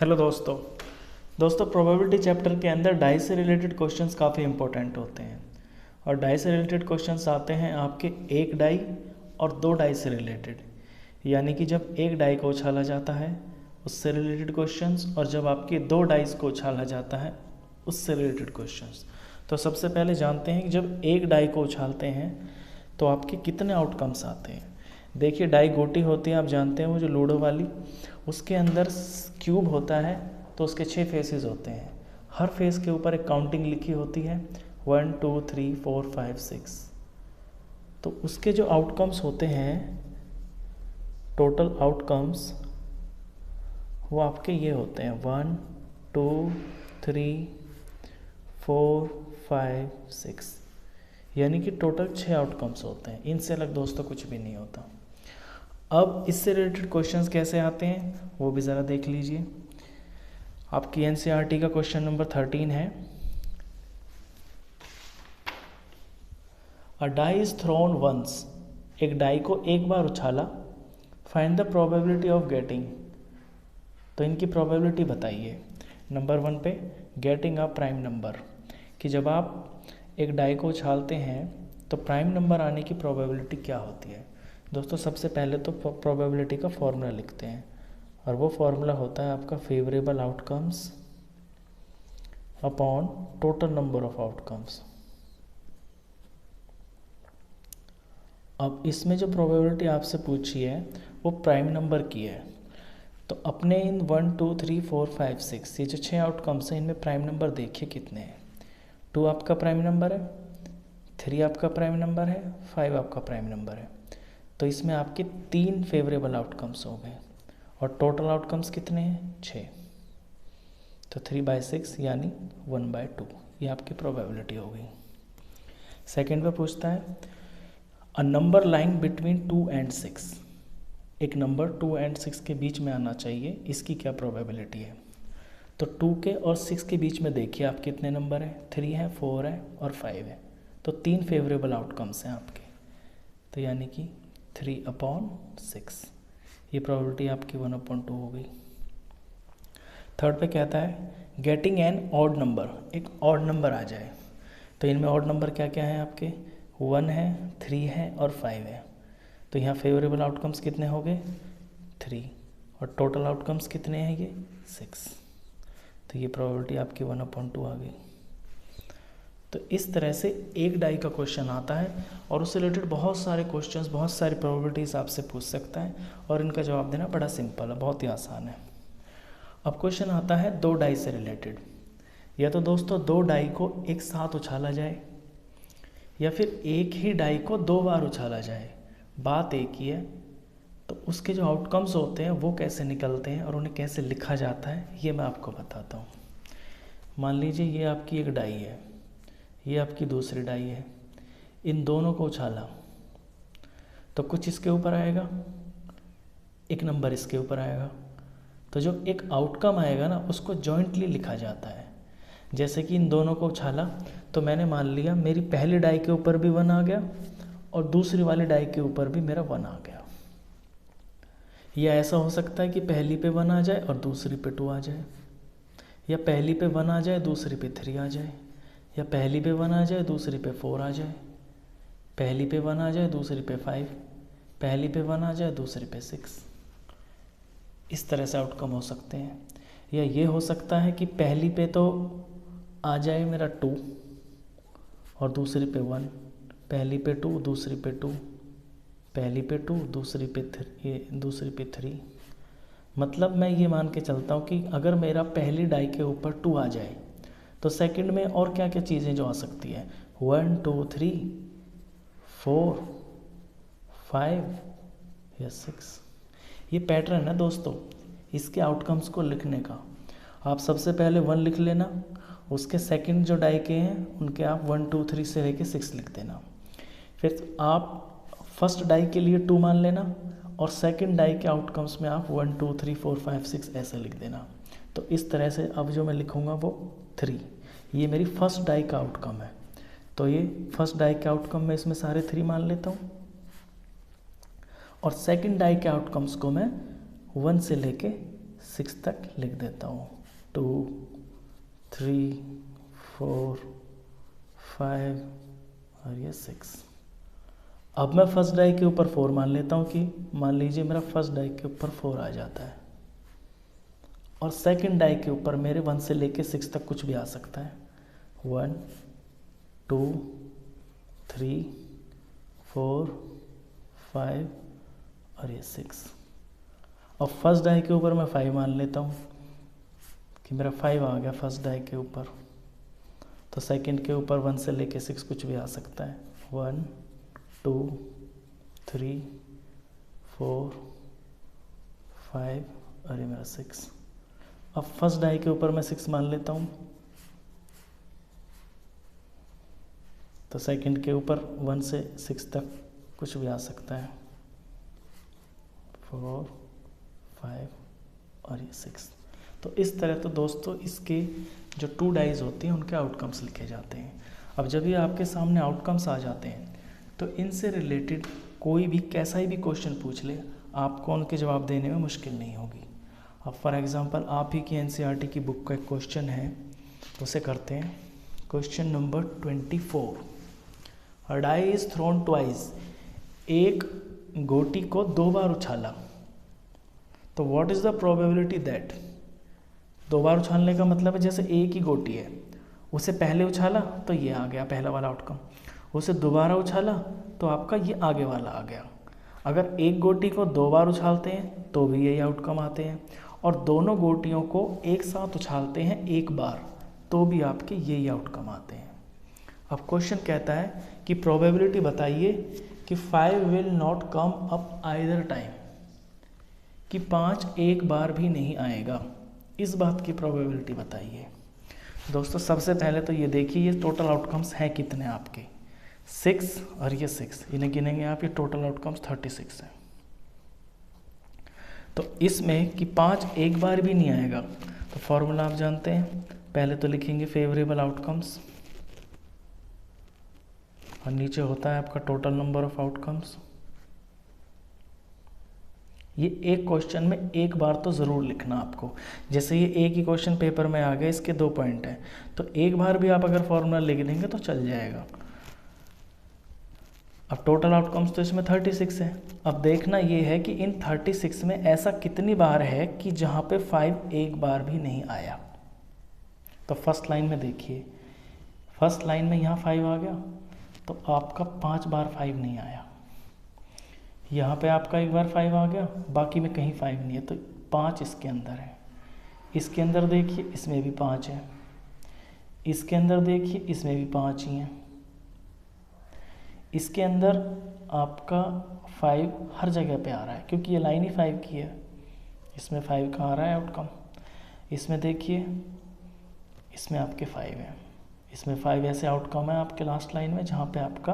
Hello दोस्तों। Probability chapter के अंदर डाई से रिलेटेड क्वेश्चंस काफ़ी इंपॉर्टेंट होते हैं और डाई से रिलेटेड क्वेश्चंस आते हैं आपके एक डाई और दो डाई से रिलेटेड, यानी कि जब एक डाई को उछाला जाता है उससे रिलेटेड क्वेश्चंस और जब आपके दो डाइस को उछाला जाता है उससे रिलेटेड क्वेश्चंस। तो सबसे पहले जानते हैं कि जब एक डाई को उछालते हैं तो आपके कितने आउटकम्स आते हैं। देखिए, डाई गोटी होती है, आप जानते हैं वो जो लूडो वाली, उसके अंदर क्यूब होता है तो उसके 6 फेसेस होते हैं। हर फेस के ऊपर एक काउंटिंग लिखी होती है 1 2 3 4 5 6। तो उसके जो आउटकम्स होते हैं, टोटल आउटकम्स, वो आपके ये होते हैं 1 2 3 4 5 6, यानी कि टोटल 6 आउटकम्स होते हैं। इनसे अलग दोस्तों कुछ भी नहीं होता। अब इससे रिलेटेड क्वेश्चंस कैसे आते हैं वो भी ज़रा देख लीजिए। आपकी एनसीईआरटी का क्वेश्चन नंबर 13 है, a die is thrown once, एक डाई को एक बार उछाला, find the probability of getting. तो इनकी प्रोबेबिलिटी बताइए। नंबर 1 पे गेटिंग अ प्राइम नंबर, कि जब आप एक डाई को उछालते हैं तो प्राइम नंबर आने की प्रोबेबिलिटी क्या होती है। दोस्तों, सबसे पहले तो प्रोबेबिलिटी का फॉर्मूला लिखते हैं और वो फॉर्मूला होता है आपका favourable outcomes upon total number of outcomes. अब इसमें जो प्रोबेबिलिटी आपसे पूछी है वो प्राइम नंबर की है। तो अपने इन 1 2 3 4 5 6 ये जो 6 आउटकम्स हैं, इनमें प्राइम नंबर देखिए कितने हैं। 2 आपका प्राइम नंबर है, 3 आपका प्राइम नंबर है, 5 आपका प्राइम नंबर है। तो इसमें आपके 3 फेवरेबल आउटकम्स हो गए और टोटल आउटकम्स कितने हैं 6। तो 3/6 यानी 1/2, ये आपकी प्रोबेबिलिटी हो गई। सेकेंड पे पूछता है, a number lying between 2 and 6, एक नंबर 2 and 6 के बीच में आना चाहिए, इसकी क्या प्रोबेबिलिटी है। तो 2 के और 6 के बीच में देखिए आप कितने नंबर हैं, 3 है, 4 है और 5 है। तो 3 फेवरेबल आउटकम्स हैं आपके, तो यानी कि 3/6, ये प्रोबेबिलिटी आपकी 1/2 हो गई। थर्ड पे कहता है गेटिंग एन ऑड नंबर, एक ऑड नंबर आ जाए। तो इनमें ऑड नंबर क्या क्या हैं आपके, 1 है, 3 है और 5 है। तो यहाँ फेवरेबल आउटकम्स कितने हो गए 3 और टोटल आउटकम्स कितने हैं ये 6। तो ये प्रोबेबिलिटी आपकी 1/2 आ गई। तो इस तरह से एक डाई का क्वेश्चन आता है और उससे रिलेटेड बहुत सारे क्वेश्चंस, बहुत सारी प्रोबेबिलिटीज आपसे पूछ सकता है और इनका जवाब देना बड़ा सिंपल है, बहुत ही आसान है। अब क्वेश्चन आता है दो डाई से रिलेटेड। या तो दोस्तों दो डाई को एक साथ उछाला जाए या फिर एक ही डाई को 2 बार उछाला जाए, बात एक ही है। तो उसके जो आउटकम्स होते हैं वो कैसे निकलते हैं और उन्हें कैसे लिखा जाता है ये मैं आपको बताता हूँ। मान लीजिए ये आपकी एक डाई है, ये आपकी दूसरी डाई है, इन दोनों को उछाला तो कुछ इसके ऊपर आएगा, एक नंबर इसके ऊपर आएगा। तो जो एक आउटकम आएगा ना उसको जॉइंटली लिखा जाता है। जैसे कि इन दोनों को उछाला तो मैंने मान लिया मेरी पहली डाई के ऊपर भी 1 आ गया और दूसरी वाली डाई के ऊपर भी मेरा 1 आ गया। या ऐसा हो सकता है कि पहली पे 1 आ जाए और दूसरी पे 2 आ जाए, या पहली पे 1 आ जाए दूसरी पे 3 आ जाए, या पहली पे 1 आ जाए दूसरी पे 4 आ जाए, पहली पे 1 आ जाए दूसरी पे 5, पहली पे 1 आ जाए दूसरी पे 6। इस तरह से आउटकम हो सकते हैं। या ये हो सकता है कि पहली पे तो आ जाए मेरा 2 और दूसरी पे 1, पहली पे 2 दूसरी पे 2, पहली पे 2 दूसरी पे 3, दूसरी पे 3। मतलब मैं ये मान के चलता हूँ कि अगर मेरा पहली डाई के ऊपर 2 आ जाए तो सेकंड में और क्या क्या चीज़ें जो आ सकती है 1 2 3 4 5 या 6। ये पैटर्न है दोस्तों इसके आउटकम्स को लिखने का। आप सबसे पहले 1 लिख लेना, उसके सेकंड जो डाई के हैं उनके आप 1 2 3 से लेके 6 लिख देना। फिर आप फर्स्ट डाई के लिए 2 मान लेना और सेकंड डाई के आउटकम्स में आप 1 2 3 4 5 6 ऐसे लिख देना। तो इस तरह से अब जो मैं लिखूँगा वो 3, ये मेरी फर्स्ट डाई का आउटकम है। तो ये फर्स्ट डाई के आउटकम में इसमें सारे 3 मान लेता हूँ और सेकंड डाई के आउटकम्स को मैं 1 से लेके 6 तक लिख देता हूँ। 2 3 4 5 और ये 6। अब मैं फर्स्ट डाई के ऊपर 4 मान लेता हूँ कि मान लीजिए मेरा फर्स्ट डाई के ऊपर 4 आ जाता है, और सेकंड डाई के ऊपर मेरे 1 से लेके 6 तक कुछ भी आ सकता है। 1 2 3 4 5 और ये 6। अब फर्स्ट डाई के ऊपर मैं 5 मान लेता हूँ कि मेरा 5 आ गया फर्स्ट डाई के ऊपर, तो सेकंड के ऊपर 1 से लेके 6 कुछ भी आ सकता है। 1 2 3 4 5 और ये मेरा 6। अब फर्स्ट डाई के ऊपर मैं 6 मान लेता हूँ, तो सेकंड के ऊपर 1 से 6 तक कुछ भी आ सकता है। 4 5 और ये 6। तो इस तरह तो दोस्तों इसके जो 2 डाइज होती हैं उनके आउटकम्स लिखे जाते हैं। अब जब ये आपके सामने आउटकम्स आ जाते हैं तो इनसे रिलेटेड कोई भी कैसा ही भी क्वेश्चन पूछ ले, आपको उनके जवाब देने में मुश्किल नहीं होगी। अब फॉर एग्जांपल आप ही की एनसीईआरटी की बुक का एक क्वेश्चन है, उसे करते हैं। Question number 24, a die is thrown twice. एक गोटी को 2 बार उछाला, तो what is the probability that. 2 बार उछालने का मतलब है जैसे एक ही गोटी है, उसे पहले उछाला तो ये आ गया पहला वाला आउटकम, उसे दोबारा उछाला तो आपका ये आगे वाला आ गया। अगर एक गोटी को 2 बार उछालते हैं तो भी यही आउटकम आते हैं, और दोनों गोटियों को एक साथ उछालते हैं एक बार तो भी आपके यही आउटकम आते हैं। अब क्वेश्चन कहता है कि प्रोबेबिलिटी बताइए कि 5 will not come up either time, कि 5 एक बार भी नहीं आएगा, इस बात की प्रोबेबिलिटी बताइए। दोस्तों सबसे पहले तो ये देखिए ये टोटल आउटकम्स हैं कितने आपके, 6 और ये 6, इन्हें गिनेंगे आप, ये टोटल आउटकम्स 36 है। तो इसमें कि 5 एक बार भी नहीं आएगा, तो फॉर्मूला आप जानते हैं। पहले तो लिखेंगे फेवरेबल आउटकम्स, और नीचे होता है आपका टोटल नंबर ऑफ आउटकम्स। ये एक क्वेश्चन में एक बार तो ज़रूर लिखना आपको, जैसे ये एक ही क्वेश्चन पेपर में आ गया, इसके 2 पॉइंट हैं, तो एक बार भी आप अगर फॉर्मूला लिख देंगे तो चल जाएगा। अब टोटल आउटकम्स तो इसमें 36 है। अब देखना ये है कि इन 36 में ऐसा कितनी बार है कि जहाँ पे 5 एक बार भी नहीं आया। तो फर्स्ट लाइन में देखिए, फर्स्ट लाइन में यहाँ 5 आ गया, तो आपका 5 बार 5 नहीं आया। यहाँ पे आपका एक बार 5 आ गया, बाकी में कहीं 5 नहीं है, तो 5 इसके अंदर है। इसके अंदर देखिए इसमें भी 5 है, इसके अंदर देखिए इसमें भी 5 ही हैं। इसके अंदर आपका 5 हर जगह पे आ रहा है क्योंकि ये लाइन ही 5 की है। इसमें 5 का आ रहा है आउटकम, इसमें देखिए इसमें आपके 5 है, इसमें 5 ऐसे आउटकम है आपके लास्ट लाइन में जहाँ पे आपका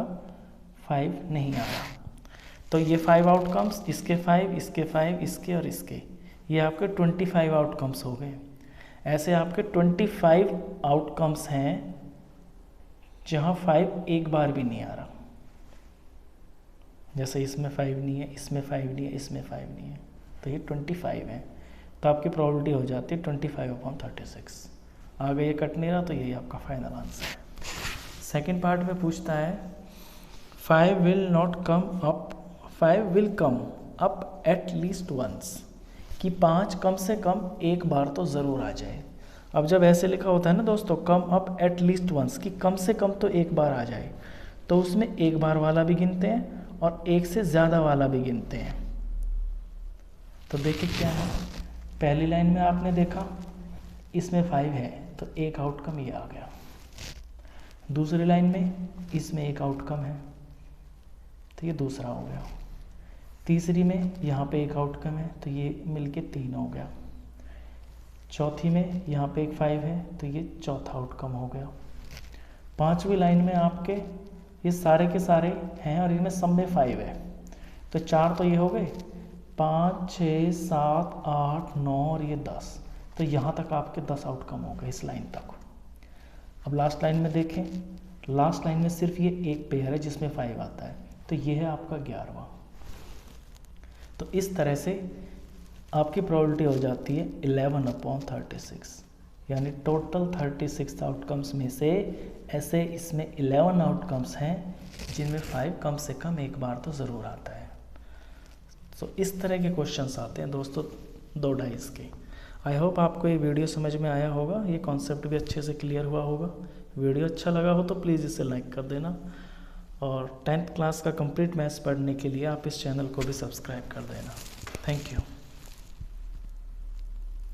5 नहीं आया। तो ये 5 आउटकम्स, इसके 5, इसके 5, इसके और इसके, ये आपके 25 आउटकम्स हो गए। ऐसे आपके 25 आउटकम्स हैं जहाँ 5 एक बार भी नहीं आ रहा। जैसे इसमें 5 नहीं है, इसमें 5 नहीं है, इसमें 5 नहीं है, तो ये 25 है। तो आपकी प्रोबेबिलिटी हो जाती है 25/36। आगे ये कट नहीं रहा, तो यही आपका फाइनल आंसर है। सेकेंड पार्ट में पूछता है 5 will come up at least once, कि 5 कम से कम एक बार तो ज़रूर आ जाए। अब जब ऐसे लिखा होता है ना दोस्तों, come up at least once, कि कम से कम तो एक बार आ जाए, तो उसमें एक बार वाला भी गिनते हैं और एक से ज़्यादा वाला भी गिनते हैं। तो देखिए क्या है, पहली लाइन में आपने देखा इसमें 5 है तो एक आउटकम ये आ गया। दूसरी लाइन में इसमें एक आउटकम है तो ये दूसरा हो गया। तीसरी में यहाँ पे एक आउटकम है तो ये मिलके 3 हो गया। चौथी में यहाँ पे एक 5 है तो ये चौथा आउटकम हो गया। पांचवी लाइन में आपके ये सारे के सारे हैं और इनमें सब में 5 है, तो 4 तो ये हो गए, 5 6 7 8 9 और ये 10, तो यहाँ तक आपके 10 आउटकम हो गए इस लाइन तक। अब लास्ट लाइन में देखें, लास्ट लाइन में सिर्फ ये एक पेयर है जिसमें 5 आता है, तो ये है आपका 11वां। तो इस तरह से आपकी प्रोबेबिलिटी हो जाती है 11/36, यानी टोटल 36 आउटकम्स में से ऐसे इसमें 11 आउटकम्स हैं जिनमें 5 कम से कम एक बार तो ज़रूर आता है। सो इस तरह के क्वेश्चंस आते हैं दोस्तों 2 डाइस के। आई होप आपको ये वीडियो समझ में आया होगा, ये कॉन्सेप्ट भी अच्छे से क्लियर हुआ होगा। वीडियो अच्छा लगा हो तो प्लीज़ इसे लाइक कर देना, और 10th क्लास का कंप्लीट मैथ्स पढ़ने के लिए आप इस चैनल को भी सब्सक्राइब कर देना। Thank you.